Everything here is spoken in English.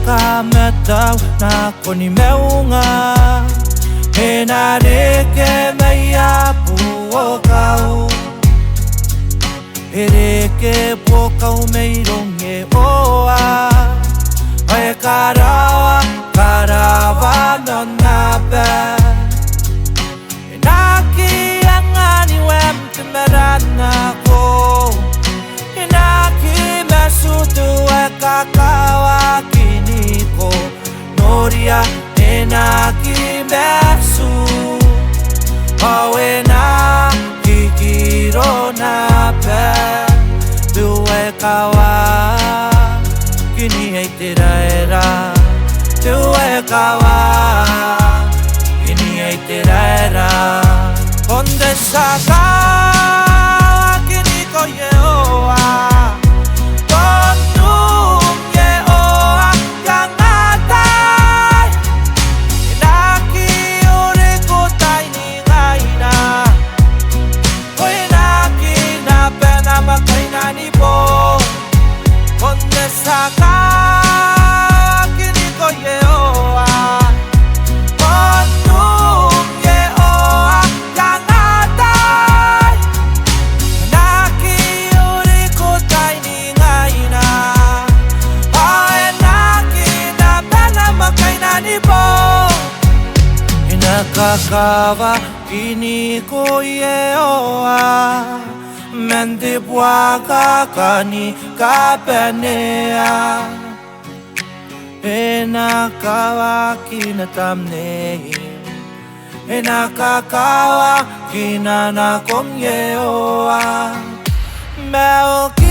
ka metau na koni meunga e na reke mai apu o kau e reke po kau mei ronge oa ai karawa no nape e na ki angani wem te merana ko e na ki mesutu e kakawa kiniko noria e na ki mesu au e na kikiro nape tu e kawa kini e te raera tu e kawa kini e te raera onde saka kini ko ye oa tonu ye oa yangata inaki ore ko tai ni ngaina oinaki na pena makaina ni bo onde saka kakawa kini ko ye oa mende buaka kani kapenea ena kawa kina tamne ena kakawa kina na kom ye oa meo